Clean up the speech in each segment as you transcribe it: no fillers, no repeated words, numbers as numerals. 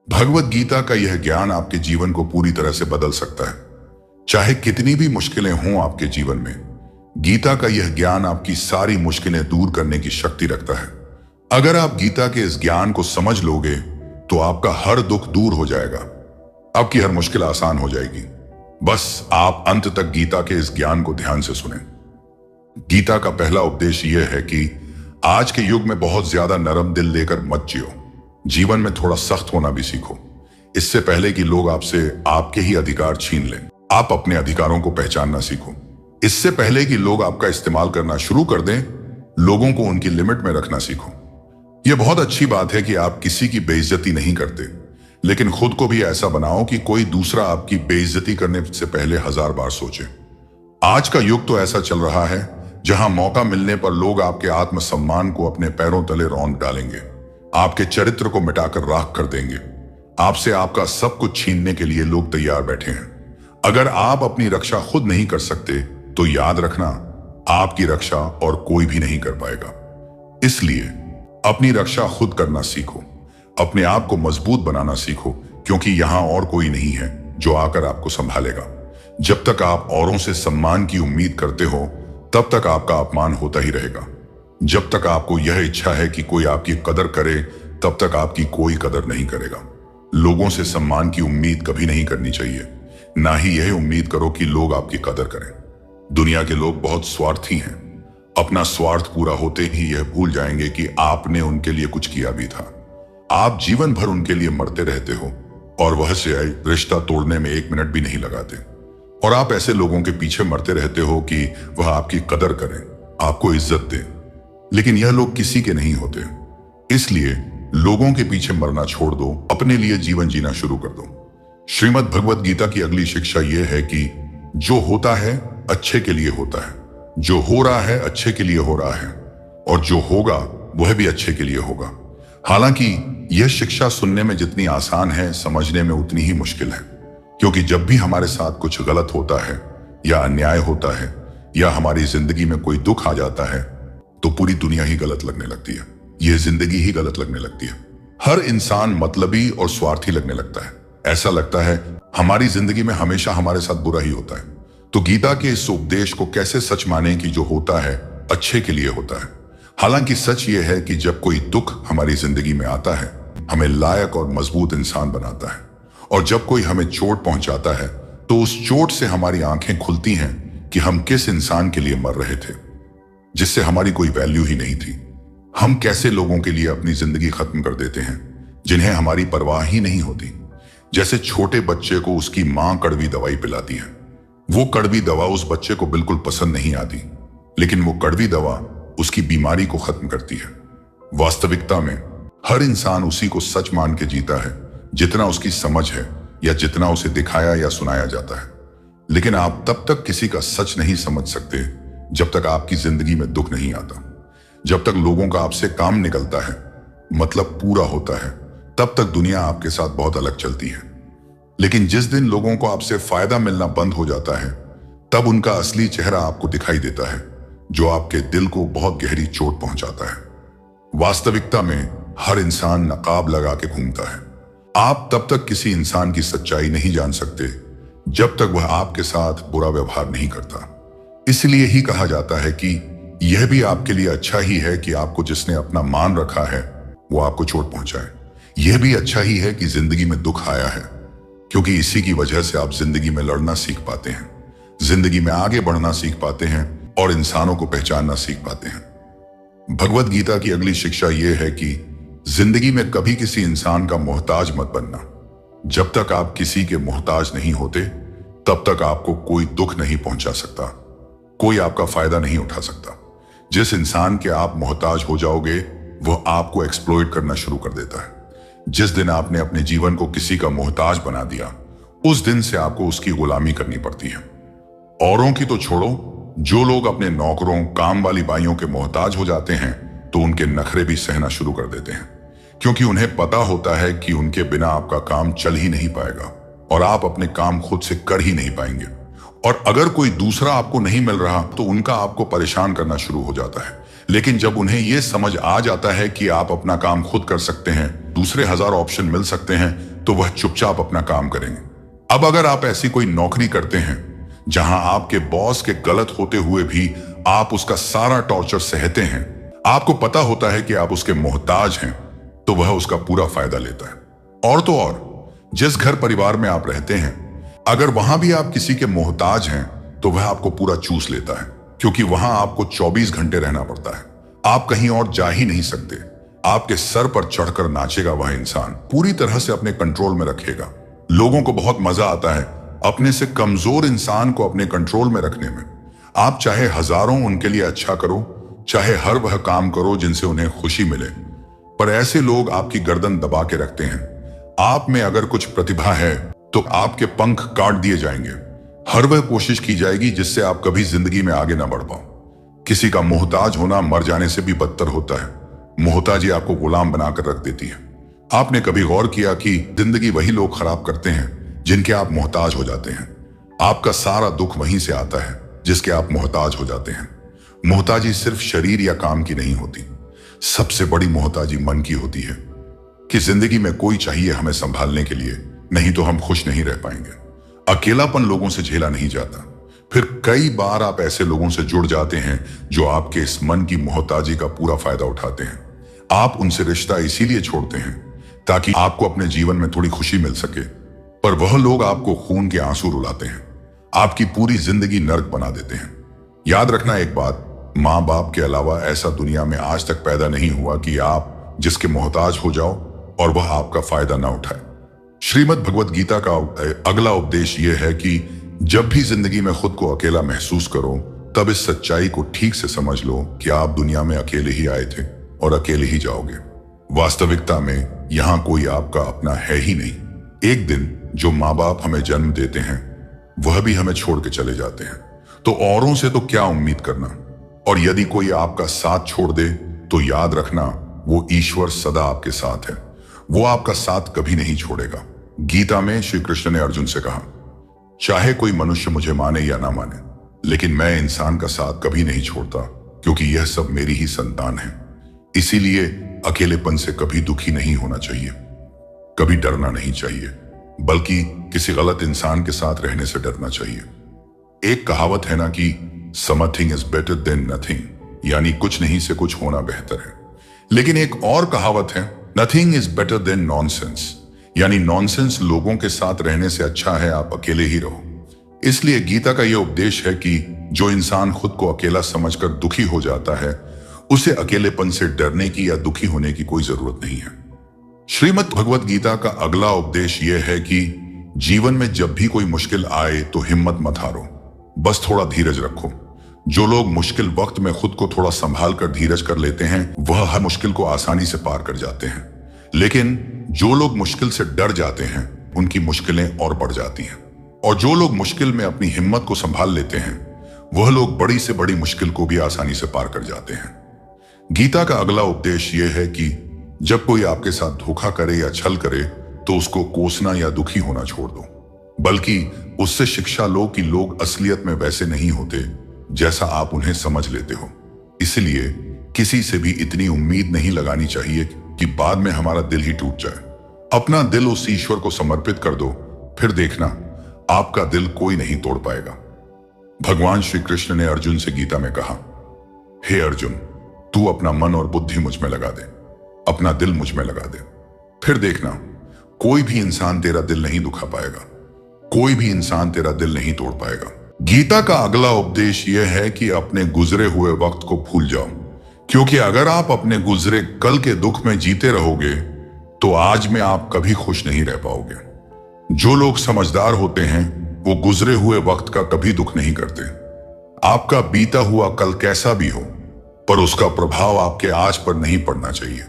भगवत गीता का यह ज्ञान आपके जीवन को पूरी तरह से बदल सकता है। चाहे कितनी भी मुश्किलें हों आपके जीवन में, गीता का यह ज्ञान आपकी सारी मुश्किलें दूर करने की शक्ति रखता है। अगर आप गीता के इस ज्ञान को समझ लोगे तो आपका हर दुख दूर हो जाएगा, आपकी हर मुश्किल आसान हो जाएगी। बस आप अंत तक गीता के इस ज्ञान को ध्यान से सुनें। गीता का पहला उपदेश यह है कि आज के युग में बहुत ज्यादा नरम दिल लेकर मत जियो। जीवन में थोड़ा सख्त होना भी सीखो। इससे पहले कि लोग आपसे आपके ही अधिकार छीन लें, आप अपने अधिकारों को पहचानना सीखो। इससे पहले कि लोग आपका इस्तेमाल करना शुरू कर दें, लोगों को उनकी लिमिट में रखना सीखो। यह बहुत अच्छी बात है कि आप किसी की बेइज्जती नहीं करते, लेकिन खुद को भी ऐसा बनाओ कि कोई दूसरा आपकी बेइज्जती करने से पहले 1000 बार सोचे। आज का युग तो ऐसा चल रहा है जहां मौका मिलने पर लोग आपके आत्मसम्मान को अपने पैरों तले रौंद डालेंगे, आपके चरित्र को मिटाकर राख कर देंगे। आपसे आपका सब कुछ छीनने के लिए लोग तैयार बैठे हैं। अगर आप अपनी रक्षा खुद नहीं कर सकते तो याद रखना, आपकी रक्षा और कोई भी नहीं कर पाएगा। इसलिए अपनी रक्षा खुद करना सीखो, अपने आप को मजबूत बनाना सीखो, क्योंकि यहां और कोई नहीं है जो आकर आपको संभालेगा। जब तक आप औरों से सम्मान की उम्मीद करते हो, तब तक आपका अपमान होता ही रहेगा। जब तक आपको यह इच्छा है कि कोई आपकी कदर करे, तब तक आपकी कोई कदर नहीं करेगा। लोगों से सम्मान की उम्मीद कभी नहीं करनी चाहिए, ना ही यह उम्मीद करो कि लोग आपकी कदर करें। दुनिया के लोग बहुत स्वार्थी हैं। अपना स्वार्थ पूरा होते ही यह भूल जाएंगे कि आपने उनके लिए कुछ किया भी था। आप जीवन भर उनके लिए मरते रहते हो और वह से रिश्ता तोड़ने में 1 मिनट भी नहीं लगाते। और आप ऐसे लोगों के पीछे मरते रहते हो कि वह आपकी कदर करें, आपको इज्जत दें, लेकिन यह लोग किसी के नहीं होते। इसलिए लोगों के पीछे मरना छोड़ दो, अपने लिए जीवन जीना शुरू कर दो। श्रीमद् भगवत गीता की अगली शिक्षा यह है कि जो होता है अच्छे के लिए होता है, जो हो रहा है अच्छे के लिए हो रहा है, और जो होगा वह भी अच्छे के लिए होगा। हालांकि यह शिक्षा सुनने में जितनी आसान है, समझने में उतनी ही मुश्किल है, क्योंकि जब भी हमारे साथ कुछ गलत होता है या अन्याय होता है या हमारी जिंदगी में कोई दुख आ जाता है, तो पूरी दुनिया ही गलत लगने लगती है। यह जिंदगी ही गलत लगने लगती है। हर इंसान मतलबी और स्वार्थी लगने लगता है। ऐसा लगता है हमारी जिंदगी में हमेशा हमारे साथ बुरा ही होता है। तो गीता के इस उपदेश को कैसे सच माने कि जो होता है अच्छे के लिए होता है। हालांकि सच ये है कि जब कोई दुख हमारी जिंदगी में आता है, हमें लायक और मजबूत इंसान बनाता है, और जब कोई हमें चोट पहुंचाता है तो उस चोट से हमारी आंखें खुलती हैं कि हम किस इंसान के लिए मर रहे थे, जिससे हमारी कोई वैल्यू ही नहीं थी। हम कैसे लोगों के लिए अपनी जिंदगी खत्म कर देते हैं जिन्हें हमारी परवाह ही नहीं होती। जैसे छोटे बच्चे को उसकी मां कड़वी दवाई पिलाती है। वो कड़वी दवा उस बच्चे को बिल्कुल पसंद नहीं आती, लेकिन वो कड़वी दवा उसकी बीमारी को खत्म करती है। वास्तविकता में हर इंसान उसी को सच मान के जीता है जितना उसकी समझ है या जितना उसे दिखाया या सुनाया जाता है। लेकिन आप तब तक किसी का सच नहीं समझ सकते जब तक आपकी जिंदगी में दुख नहीं आता। जब तक लोगों का आपसे काम निकलता है, मतलब पूरा होता है, तब तक दुनिया आपके साथ बहुत अलग चलती है। लेकिन जिस दिन लोगों को आपसे फायदा मिलना बंद हो जाता है, तब उनका असली चेहरा आपको दिखाई देता है, जो आपके दिल को बहुत गहरी चोट पहुंचाता है। वास्तविकता में हर इंसान नकाब लगा के घूमता है। आप तब तक किसी इंसान की सच्चाई नहीं जान सकते जब तक वह आपके साथ बुरा व्यवहार नहीं करता। इसलिए ही कहा जाता है कि यह भी आपके लिए अच्छा ही है कि आपको जिसने अपना मान रखा है वो आपको चोट पहुंचाए। यह भी अच्छा ही है कि जिंदगी में दुख आया है, क्योंकि इसी की वजह से आप जिंदगी में लड़ना सीख पाते हैं, जिंदगी में आगे बढ़ना सीख पाते हैं और इंसानों को पहचानना सीख पाते हैं। भगवत गीता की अगली शिक्षा यह है कि जिंदगी में कभी किसी इंसान का मोहताज मत बनना। जब तक आप किसी के मोहताज नहीं होते, तब तक आपको कोई दुख नहीं पहुंचा सकता, कोई आपका फायदा नहीं उठा सकता। जिस इंसान के आप मोहताज हो जाओगे, वह आपको एक्सप्लॉइट करना शुरू कर देता है। जिस दिन आपने अपने जीवन को किसी का मोहताज बना दिया, उस दिन से आपको उसकी गुलामी करनी पड़ती है। औरों की तो छोड़ो, जो लोग अपने नौकरों, काम वाली बाइयों के मोहताज हो जाते हैं, तो उनके नखरे भी सहना शुरू कर देते हैं, क्योंकि उन्हें पता होता है कि उनके बिना आपका काम चल ही नहीं पाएगा और आप अपने काम खुद से कर ही नहीं पाएंगे। और अगर कोई दूसरा आपको नहीं मिल रहा तो उनका आपको परेशान करना शुरू हो जाता है। लेकिन जब उन्हें यह समझ आ जाता है कि आप अपना काम खुद कर सकते हैं, दूसरे 1000 ऑप्शन मिल सकते हैं, तो वह चुपचाप अपना काम करेंगे। अब अगर आप ऐसी कोई नौकरी करते हैं जहां आपके बॉस के गलत होते हुए भी आप उसका सारा टॉर्चर सहते हैं, आपको पता होता है कि आप उसके मोहताज हैं, तो वह उसका पूरा फायदा लेता है। और तो और, जिस घर परिवार में आप रहते हैं, अगर वहां भी आप किसी के मोहताज हैं तो वह आपको पूरा चूस लेता है, क्योंकि वहां आपको 24 घंटे रहना पड़ता है। आप कहीं और जा ही नहीं सकते। आपके सर पर चढ़कर नाचेगा वह इंसान, पूरी तरह से अपने कंट्रोल में रखेगा। लोगों को बहुत मजा आता है अपने से कमजोर इंसान को अपने कंट्रोल में रखने में। आप चाहे हजारों उनके लिए अच्छा करो, चाहे हर वह काम करो जिनसे उन्हें खुशी मिले, पर ऐसे लोग आपकी गर्दन दबा के रखते हैं। आप में अगर कुछ प्रतिभा है तो आपके पंख काट दिए जाएंगे। हर वह कोशिश की जाएगी जिससे आप कभी जिंदगी में आगे ना बढ़ पाओ। किसी का मोहताज होना मर जाने से भी बदतर होता है। मोहताजी आपको गुलाम बनाकर रख देती है। आपने कभी गौर किया कि जिंदगी वही लोग खराब करते हैं जिनके आप मोहताज हो जाते हैं। आपका सारा दुख वहीं से आता है जिसके आप मोहताज हो जाते हैं। मोहताजी सिर्फ शरीर या काम की नहीं होती, सबसे बड़ी मोहताजी मन की होती है कि जिंदगी में कोई चाहिए हमें संभालने के लिए, नहीं तो हम खुश नहीं रह पाएंगे। अकेलापन लोगों से झेला नहीं जाता। फिर कई बार आप ऐसे लोगों से जुड़ जाते हैं जो आपके इस मन की मोहताजी का पूरा फायदा उठाते हैं। आप उनसे रिश्ता इसीलिए छोड़ते हैं ताकि आपको अपने जीवन में थोड़ी खुशी मिल सके, पर वह लोग आपको खून के आंसू रुलाते हैं, आपकी पूरी जिंदगी नर्क बना देते हैं। याद रखना एक बात, माँ बाप के अलावा ऐसा दुनिया में आज तक पैदा नहीं हुआ कि आप जिसके मोहताज हो जाओ और वह आपका फायदा ना उठाए। श्रीमद् भगवत गीता का अगला उपदेश यह है कि जब भी जिंदगी में खुद को अकेला महसूस करो, तब इस सच्चाई को ठीक से समझ लो कि आप दुनिया में अकेले ही आए थे और अकेले ही जाओगे। वास्तविकता में यहां कोई आपका अपना है ही नहीं। एक दिन जो माँ बाप हमें जन्म देते हैं वह भी हमें छोड़ के चले जाते हैं, तो औरों से तो क्या उम्मीद करना। और यदि कोई आपका साथ छोड़ दे तो याद रखना, वो ईश्वर सदा आपके साथ है। वो आपका साथ कभी नहीं छोड़ेगा। गीता में श्री कृष्ण ने अर्जुन से कहा, चाहे कोई मनुष्य मुझे माने या ना माने, लेकिन मैं इंसान का साथ कभी नहीं छोड़ता, क्योंकि यह सब मेरी ही संतान है। इसीलिए अकेलेपन से कभी दुखी नहीं होना चाहिए, कभी डरना नहीं चाहिए, बल्कि किसी गलत इंसान के साथ रहने से डरना चाहिए। एक कहावत है ना कि something is better than nothing, यानी कुछ नहीं से कुछ होना बेहतर है। लेकिन एक और कहावत है, nothing is better than nonsense, यानी नॉनसेंस लोगों के साथ रहने से अच्छा है आप अकेले ही रहो। इसलिए गीता का यह उपदेश है कि जो इंसान खुद को अकेला समझकर दुखी हो जाता है, उसे अकेलेपन से डरने की या दुखी होने की कोई जरूरत नहीं है। श्रीमद् भगवत गीता का अगला उपदेश यह है कि जीवन में जब भी कोई मुश्किल आए तो हिम्मत मत हारो, बस थोड़ा धीरज रखो। जो लोग मुश्किल वक्त में खुद को थोड़ा संभाल कर धीरज कर लेते हैं, वह हर मुश्किल को आसानी से पार कर जाते हैं। लेकिन जो लोग मुश्किल से डर जाते हैं, उनकी मुश्किलें और बढ़ जाती हैं। और जो लोग मुश्किल में अपनी हिम्मत को संभाल लेते हैं, वह लोग बड़ी से बड़ी मुश्किल को भी आसानी से पार कर जाते हैं। गीता का अगला उपदेश यह है कि जब कोई आपके साथ धोखा करे या छल करे तो उसको कोसना या दुखी होना छोड़ दो, बल्कि उससे शिक्षा लो कि लोग असलियत में वैसे नहीं होते जैसा आप उन्हें समझ लेते हो। इसलिए किसी से भी इतनी उम्मीद नहीं लगानी चाहिए कि बाद में हमारा दिल ही टूट जाए। अपना दिल उस ईश्वर को समर्पित कर दो, फिर देखना आपका दिल कोई नहीं तोड़ पाएगा। भगवान श्री कृष्ण ने अर्जुन से गीता में कहा, हे अर्जुन, तू अपना मन और बुद्धि मुझ में लगा दे, अपना दिल मुझ में लगा दे, फिर देखना कोई भी इंसान तेरा दिल नहीं दुखा पाएगा, कोई भी इंसान तेरा दिल नहीं तोड़ पाएगा। गीता का अगला उपदेश यह है कि अपने गुजरे हुए वक्त को भूल जाओ, क्योंकि अगर आप अपने गुजरे कल के दुख में जीते रहोगे तो आज में आप कभी खुश नहीं रह पाओगे। जो लोग समझदार होते हैं वो गुजरे हुए वक्त का कभी दुख नहीं करते। आपका बीता हुआ कल कैसा भी हो, पर उसका प्रभाव आपके आज पर नहीं पड़ना चाहिए।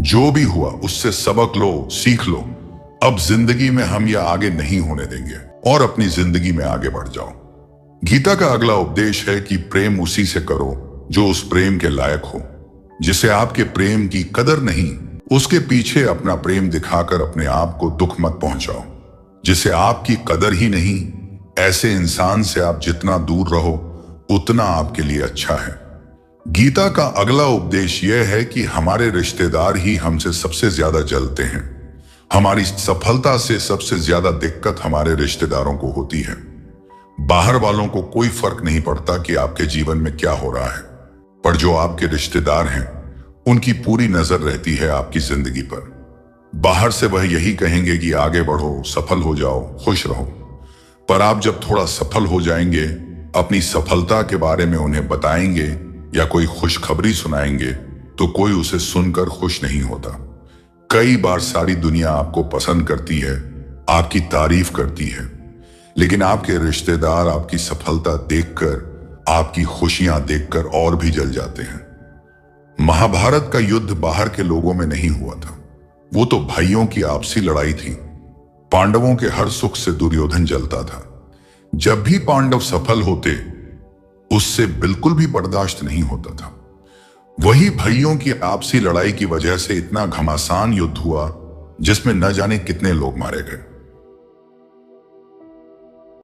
जो भी हुआ उससे सबक लो, सीख लो। अब जिंदगी में हम यह आगे नहीं होने देंगे और अपनी जिंदगी में आगे बढ़ जाओ। गीता का अगला उपदेश है कि प्रेम उसी से करो जो उस प्रेम के लायक हो। जिसे आपके प्रेम की कदर नहीं, उसके पीछे अपना प्रेम दिखाकर अपने आप को दुख मत पहुंचाओ। जिसे आपकी कदर ही नहीं, ऐसे इंसान से आप जितना दूर रहो उतना आपके लिए अच्छा है। गीता का अगला उपदेश यह है कि हमारे रिश्तेदार ही हमसे सबसे ज्यादा जलते हैं। हमारी सफलता से सबसे ज्यादा दिक्कत हमारे रिश्तेदारों को होती है। बाहर वालों को कोई फर्क नहीं पड़ता कि आपके जीवन में क्या हो रहा है, पर जो आपके रिश्तेदार हैं उनकी पूरी नजर रहती है आपकी जिंदगी पर। बाहर से वह यही कहेंगे कि आगे बढ़ो, सफल हो जाओ, खुश रहो, पर आप जब थोड़ा सफल हो जाएंगे, अपनी सफलता के बारे में उन्हें बताएंगे या कोई खुशखबरी सुनाएंगे तो कोई उसे सुनकर खुश नहीं होता। कई बार सारी दुनिया आपको पसंद करती है, आपकी तारीफ करती है, लेकिन आपके रिश्तेदार आपकी सफलता देखकर, आपकी खुशियां देखकर और भी जल जाते हैं। महाभारत का युद्ध बाहर के लोगों में नहीं हुआ था, वो तो भाइयों की आपसी लड़ाई थी। पांडवों के हर सुख से दुर्योधन जलता था। जब भी पांडव सफल होते, उससे बिल्कुल भी बर्दाश्त नहीं होता था। वही भाइयों की आपसी लड़ाई की वजह से इतना घमासान युद्ध हुआ जिसमें न जाने कितने लोग मारे गए।